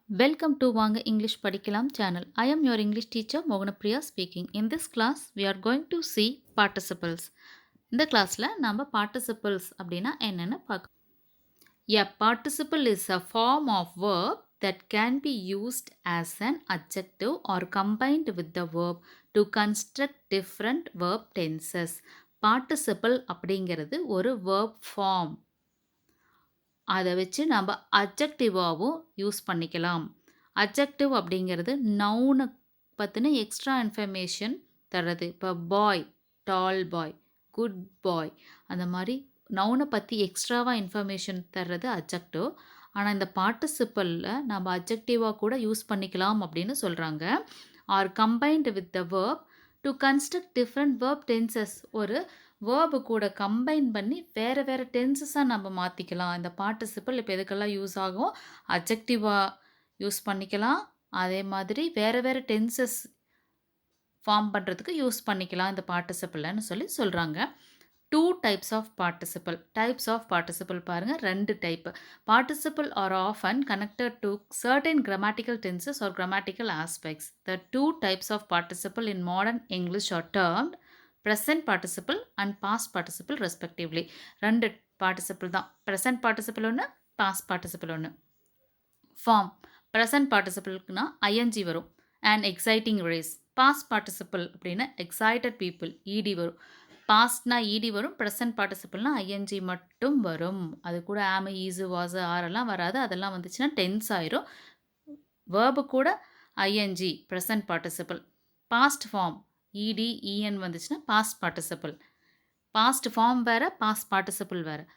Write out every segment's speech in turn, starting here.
Welcome to Vanga English Padikalam channel. I am your English teacher Moganapriya speaking. In this class, we are going to see participles. இந்த கிளாஸ்ல நாம participles அப்படின்னா என்னன்னு பார்க்க. A participle is a form of verb that can be used as an adjective or combined with the verb to construct different verb tenses. Participle அப்படிங்கிறது ஒரு verb form. அதை வச்சு நம்ம அட்ஜெக்டிவாகவும் யூஸ் பண்ணிக்கலாம். அட்ஜெக்டிவ் அப்படிங்கிறது நவுனை பற்றின எக்ஸ்ட்ரா இன்ஃபர்மேஷன் தர்றது. இப்போ பாய், டால் பாய், குட் பாய், அந்த மாதிரி நவுனை பற்றி எக்ஸ்ட்ராவாக இன்ஃபர்மேஷன் தர்றது அட்ஜெக்டிவ். ஆனால் இந்த பார்ட்டிசிபலில் நம்ம அட்ஜெக்டிவாக கூட யூஸ் பண்ணிக்கலாம் அப்படின்னு சொல்கிறாங்க. Are combined with the verb to construct different verb tenses. ஒரு வேர்பு கூட கம்பைன் பண்ணி வேறு வேறு டென்சஸாக நம்ம மாற்றிக்கலாம். இந்த பார்ட்டிசிபிள் இப்போ எதுக்கெல்லாம் யூஸ் ஆகும்? அட்ஜெக்டிவாக யூஸ் பண்ணிக்கலாம். அதே மாதிரி வேறு வேறு டென்சஸ் ஃபார்ம் பண்ணுறதுக்கு யூஸ் பண்ணிக்கலாம் இந்த பார்ட்டிசிபிள்னு சொல்கிறாங்க. 2 types of participle. Types of participle பாருங்கள், 2 type. Participle are often connected to certain grammatical tenses or grammatical aspects. The 2 types of participle in modern English are termed present participle and past participle respectively. 2 participle தான். present participle ஒன்று, past participle ஒன்று. Form. present participleக்குனா ing வரும். an exciting race. past participle அப்படின்னா excited people, ed வரும். பாஸ்ட்னா ED வரும், present பார்ட்டிசிபிள்னா ING மட்டும் வரும். அது கூட ஆம், ஈஸு, வாஸு, ஆரெல்லாம் வராது. அதெல்லாம் வந்துச்சுன்னா டென்ஸ் ஆயிரும். வேர்பு கூட ING present participle. Past form ED EN வந்துச்சுன்னா பாஸ்ட் பார்ட்டிசிபிள். பாஸ்ட் ஃபார்ம் வேறு, பாஸ்ட் பார்ட்டிசிபிள் வேறு.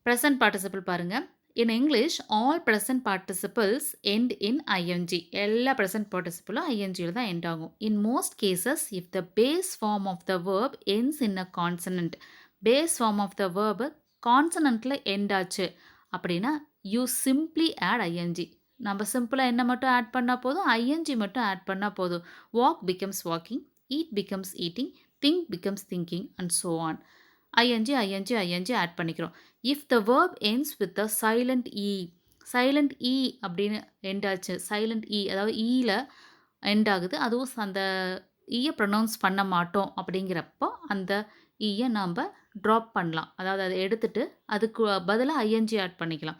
ப்ரெசன்ட் பார்ட்டிசிபிள் பாருங்கள். In English, all present participles end in ing. எல்லா present participle ing தான் end ஆகும். In most cases, if the base form of the verb ends in a consonant, base form of the verb consonantல end ஆச்சு அப்படின்னா you simply add ing. நம்ம சிம்பிளாக என்ன மட்டும் add பண்ணால் போதும், ing மட்டும் ஆட் பண்ணால் போதும். walk becomes walking, eat becomes eating, think becomes thinking and so on. ing add பண்ணிக்கிறோம். If the verb ends with the silent e, silent E அப்படின்னு எண்ட் ஆச்சு, சைலண்ட் இ அதாவது ஈயில் எண்ட் ஆகுது, அதுவும் அந்த ஈயை ப்ரொனவுன்ஸ் பண்ண மாட்டோம் அப்படிங்கிறப்போ அந்த ஈயை நாம் ட்ராப் பண்ணலாம். அதாவது அதை எடுத்துட்டு அதுக்கு பதிலாக ஐஎன்ஜி ஆட் பண்ணிக்கலாம்.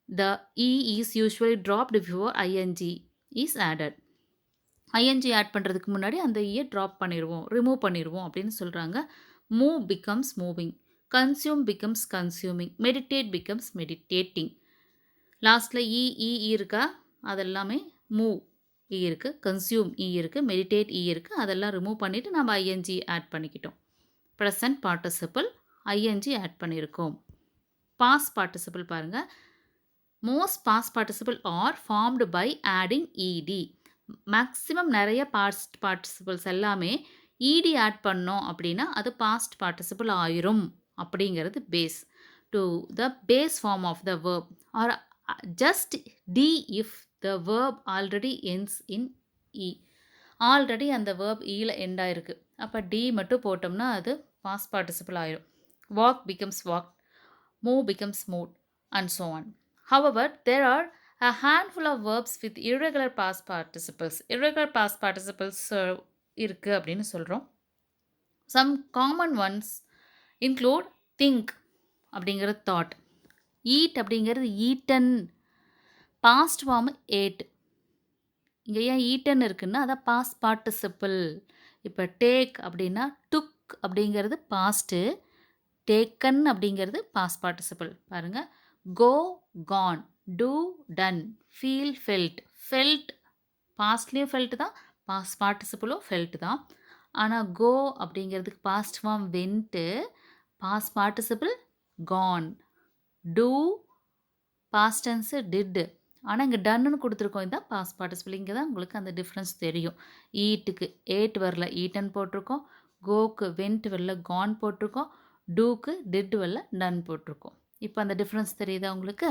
The E is usually dropped before ING is added. ING add பண்ணுறதுக்கு முன்னாடி அந்த ஈயை ட்ராப் பண்ணிடுவோம், ரிமூவ் பண்ணிடுவோம் அப்படின்னு சொல்கிறாங்க. Move becomes moving, consume becomes consuming, meditate becomes meditating. லாஸ்ட்டில் இ இருக்கா, அதெல்லாமே மூவ் இ இருக்குது, கன்சியூம் இ இருக்குது, மெடிடேட் இ இருக்குது, அதெல்லாம் ரிமூவ் பண்ணிவிட்டு நம்ம ஐஎன்ஜி ஆட் பண்ணிக்கிட்டோம். ப்ரெசன்ட் பார்ட்டிசிபிள் ஐஎன்ஜி ஆட் பண்ணியிருக்கோம். பாஸ்ட் பார்ட்டிசிபிள் பாருங்கள். Most past participle are formed by adding ED. Maximum நிறைய பாஸ்ட் பார்ட்டிசிபிள்ஸ் எல்லாமே இடி ஆட் பண்ணோம் அப்படின்னா அது பாஸ்ட் பார்ட்டிசிபிள் ஆயிரும் அப்படிங்கிறது base. To the base form of the verb are just D if the verb already ends in E. Already அந்த verb ஈயில் end ஆயிருக்கு, அப்போ டி மட்டும் போட்டோம்னா அது பாஸ்ட் பார்ட்டிசிபிள் ஆயிரும். Walk becomes walk, move becomes move and so on. However there are a handful of verbs with irregular past participles. Irregular past participles இருக்குது அப்படின்னு சொல்கிறோம். Some common ones include think அப்படிங்கிறது thought, eat அப்படிங்கிறது eaten, past form ate. இங்கே ஏன் eaten இருக்குன்னா அதான் past participle. இப்போ டேக் அப்படின்னா டுக் அப்படிங்கிறது பாஸ்ட்டு, டேக்கன் அப்படிங்கிறது பாஸ்ட் பார்ட்டிசிபிள். பாருங்கள், go gone, do done, feel felt. Felt பாஸ்ட்லேயும் ஃபெல்ட் தான், பாஸ்ட் பார்ட்டிசிபிளும் ஃபெல்ட் தான். ஆனால் கோ அப்படிங்கிறதுக்கு past form went, past participle gone. Do past tense did. ஆனால் இங்கே டன்னு கொடுத்துருக்கோம், இதுதான் பாஸ்ட் பார்ட்டிசிபிள். இங்கே தான் உங்களுக்கு அந்த டிஃப்ரென்ஸ் தெரியும். ஈட்டுக்கு ஏட் வரல, ஈட்டன் போட்டிருக்கோம். கோக்கு வென்ட் வரல, கான் போட்டிருக்கோம். டூக்கு டிட் வரல, டன் போட்டிருக்கோம். இப்போ அந்த டிஃப்ரென்ஸ் தெரியுதா உங்களுக்கு?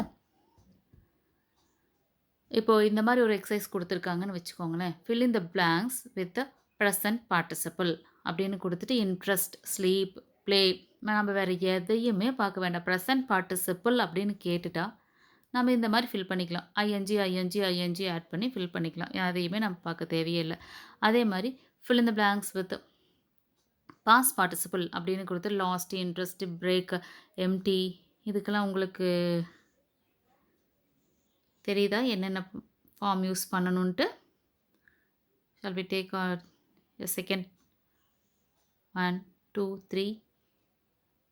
இப்போது இந்த மாதிரி ஒரு எக்ஸசைஸ் கொடுத்துருக்காங்கன்னு வச்சுக்கோங்களேன். Fill in the blanks with the present participle அப்படின்னு கொடுத்துட்டு இன்ட்ரெஸ்ட், ஸ்லீப், ப்ளே, நம்ம வேறு எதையுமே பார்க்க வேண்டாம். ப்ரெசன்ட் பார்ட்டிசிபிள் அப்படின்னு கேட்டுட்டா நம்ம இந்த மாதிரி ஃபில் பண்ணிக்கலாம். ஐஎன்ஜி ஆட் பண்ணி ஃபில் பண்ணிக்கலாம். அதையுமே நம்ம பார்க்க தேவையே இல்ல. அதே மாரி fill in the blanks with past participle அப்படின்னு குடுத்து லாஸ்ட், இன்ட்ரெஸ்ட், பிரேக், எம்ப்டி இதுக்கெல்லாம் உங்களுக்கு தெரியுதா? என்னென்ன ஃபார்ம் யூஸ் பண்ணணுன்ட்டு? Shall we take a second? 1, 2, 3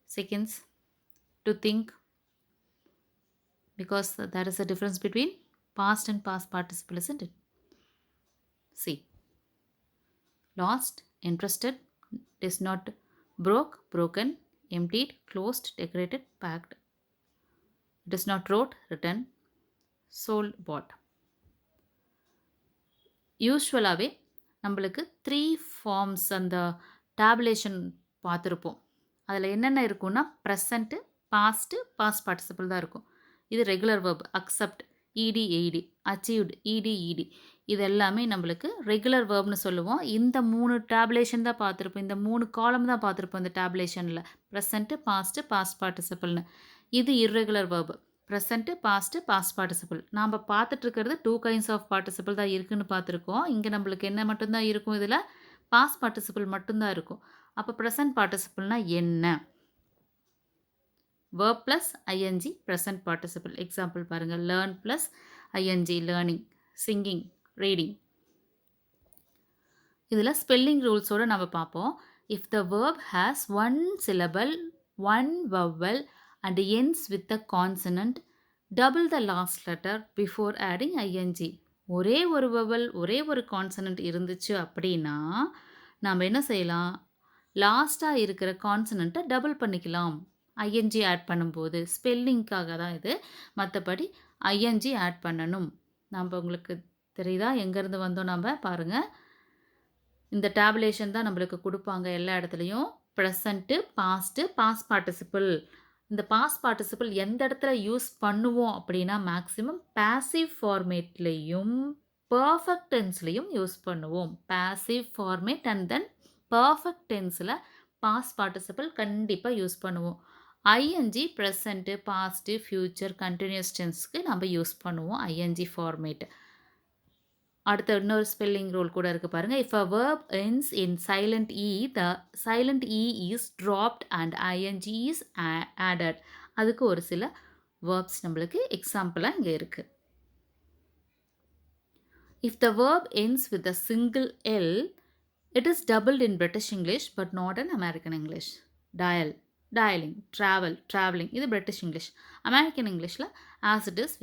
seconds to think, because there is a difference between past and past participle, isn't it? See, lost, interested, is not, broke, broken, emptied, closed, decorated, packed. It is not wrote, written, sold, bought. யூஸ்வலாகவே நம்மளுக்கு 3 forms அந்த tabulation பார்த்துருப்போம். அதில் என்னென்ன இருக்கும்னா present, past, past participle தான் இருக்கும். இது regular verb accept, இடி, எய்டி, அச்சீவ்டு, இடி, இடி இது எல்லாமே நம்மளுக்கு ரெகுலர் வெர்ப்னு சொல்லுவோம். இந்த 3 டேபுலேஷன் தான் பார்த்துருப்போம். இந்த 3 காலம் தான் பார்த்துருப்போம் இந்த டேபுலேஷனில். ப்ரெசண்ட்டு, பாஸ்ட்டு, பாஸ்ட் பார்ட்டிசிபிள்னு. இது irregular verb. Present, past, past participle. நாம் பார்த்துட்ருக்கிறது 2 கைண்ட்ஸ் ஆஃப் பார்ட்டிசிபிள் தான் இருக்குன்னு பார்த்துருக்கோம். இங்கே நம்மளுக்கு என்ன மட்டும்தான் இருக்கும் இதில்? பாஸ்ட் பார்ட்டிசிபிள் மட்டும்தான் இருக்கும். அப்போ ப்ரெசன்ட் பார்ட்டிசிபிள்னா என்ன? Verb plus ING present participle. Example பாருங்கள். Learn plus ING learning, singing, reading. இதில் ஸ்பெல்லிங் ரூல்ஸோடு நம்ம பார்ப்போம். If the verb has 1 syllable, 1 vowel and ends with a consonant, double the last letter before adding ing. ஒரே ஒரு vowel, ஒரே ஒரு consonant இருந்துச்சு அப்படின்னா நாம் என்ன செய்யலாம்? லாஸ்ட்டாக இருக்கிற கான்சனண்ட்டை டபுள் பண்ணிக்கலாம் ஐஎன்ஜி ஆட் பண்ணும்போது. ஸ்பெல்லிங்காக தான் இது. மற்றபடி ஐஎன்ஜி ஆட் பண்ணணும். நம்ம உங்களுக்கு தெரியுதா எங்கேருந்து வந்தோம்? நம்ம பாருங்கள், இந்த டேபுலேஷன் தான் நம்மளுக்கு கொடுப்பாங்க எல்லா இடத்துலையும். Present, past, past participle. இந்த பாஸ்ட் பார்ட்டிசிபிள் எந்த இடத்துல யூஸ் பண்ணுவோம் அப்படின்னா மேக்ஸிமம் பேசிவ் ஃபார்மேட்லேயும் பர்ஃபெக்ட் டென்ஸ்லேயும் யூஸ் பண்ணுவோம். Passive format and then perfect டென்ஸில் பாஸ்ட் பார்ட்டிசிபிள் கண்டிப்பாக யூஸ் பண்ணுவோம். ING present, past, future, continuous டென்ஸ்க்கு நம்ம யூஸ் பண்ணுவோம் ஐஎன்ஜி ஃபார்மேட். அடுத்த இன்னொரு ஸ்பெல்லிங் ரூல் கூட இருக்குது பாருங்கள். If a verb ends in silent e, the silent e is dropped and ing is added. அதுக்கு ஒரு சில verbs நம்மளுக்கு எக்ஸாம்பிளாக இங்கே இருக்குது. If the verb ends with a single L, it is doubled in British English but not in American English. Dial, dialing, travel, traveling இது British English. American Englishல as it is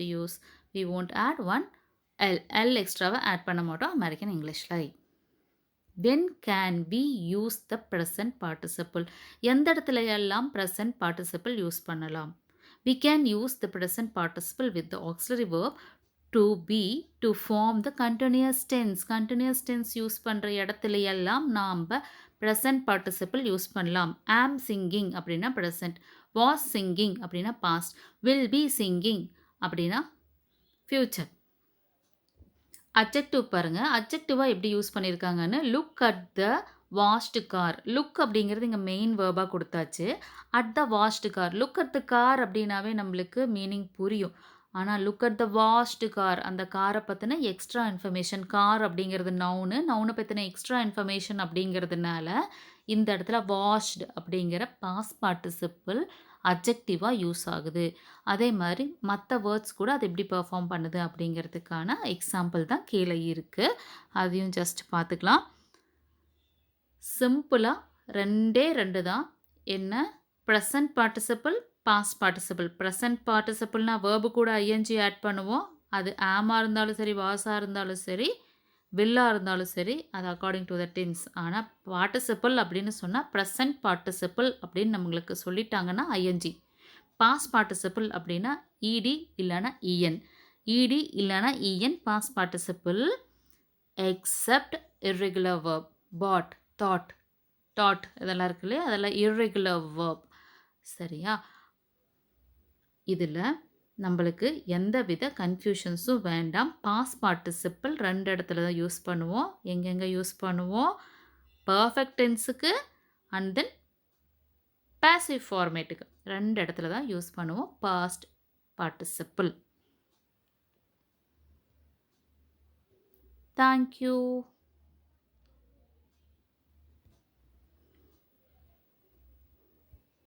we won't add one L எக்ஸ்ட்ராவை add பண்ண மாட்டோம் American இங்கிலீஷில். when can we use the present participle? எந்த இடத்துல எல்லாம் present participle use பண்ணலாம்? we can use the present participle with the auxiliary verb to be to form the continuous tense. continuous tense use பண்ணுற இடத்துல எல்லாம் நாம் present participle use பண்ணலாம். am singing அப்படின்னா present, was singing அப்படின்னா past, will be singing அப்படின்னா future. Adjective பாருங்கள். அட்ஜெக்டிவாக எப்படி யூஸ் பண்ணியிருக்காங்கன்னு, look at the washed car. Look அப்படிங்கிறது இங்கே மெயின் வேர்பாக கொடுத்தாச்சு. At the washed car. Look at the car அப்படின்னாவே நம்மளுக்கு மீனிங் புரியும். ஆனால் look at the washed car, அந்த காரை பற்றின எக்ஸ்ட்ரா இன்ஃபர்மேஷன். கார் அப்படிங்கிறது நவுனை பற்றின எக்ஸ்ட்ரா இன்ஃபர்மேஷன் அப்படிங்கிறதுனால இந்த இடத்துல வாஷ்டு அப்படிங்கிற பாஸ்ட் பார்ட்டிசிபிள் அட்ஜெக்டிவாக யூஸ் ஆகுது. அதே மாதிரி மற்ற வேர்ட்ஸ் கூட அது எப்படி பெர்ஃபார்ம் பண்ணுது அப்படிங்கிறதுக்கான எக்ஸாம்பிள் தான் கீழே இருக்குது. அதையும் ஜஸ்ட் பார்த்துக்கலாம். சிம்பிளாக 2 தான். என்ன? Present participle, past participle. Present பார்ட்டிசிபிள்னால் வேர்பு கூட ஐஎன்ஜி ஆட் பண்ணுவோம். அது ஆமாக இருந்தாலும் சரி, வாஸாக இருந்தாலும் சரி, வில்லாக இருந்தாலும் சரி, அது அக்கார்டிங் டு த டென்ஸ். ஆனால் பார்ட்டிசிபிள் அப்படின்னு சொன்னால் ப்ரெசன்ட் பார்ட்டிசிபிள் அப்படின்னு நம்மளுக்கு சொல்லிட்டாங்கன்னா ஐஎன்ஜி. பாஸ்ட் பார்ட்டிசிபிள் அப்படின்னா இடி இல்லைனா இஎன். இடி இல்லைனா EN past participle. Except irregular verb. Bought, thought இதெல்லாம் இருக்கு இல்லையா, அதெல்லாம் இர்ரெகுலர் வேர்ப். சரியா? இதில் நம்மளுக்கு எந்த வித கன்ஃபியூஷன்ஸும் வேண்டாம். பாஸ்ட் பார்ட்டிசிபிள் 2 இடத்துல தான் யூஸ் பண்ணுவோம். எங்கெங்கே யூஸ் பண்ணுவோம்? பர்ஃபெக்ட் டென்ஸுக்கு அண்ட் தென் பேசிவ் ஃபார்மேட்டுக்கு 2 இடத்துல தான் யூஸ் பண்ணுவோம் பாஸ்ட் பார்ட்டிசிபிள். Thank you.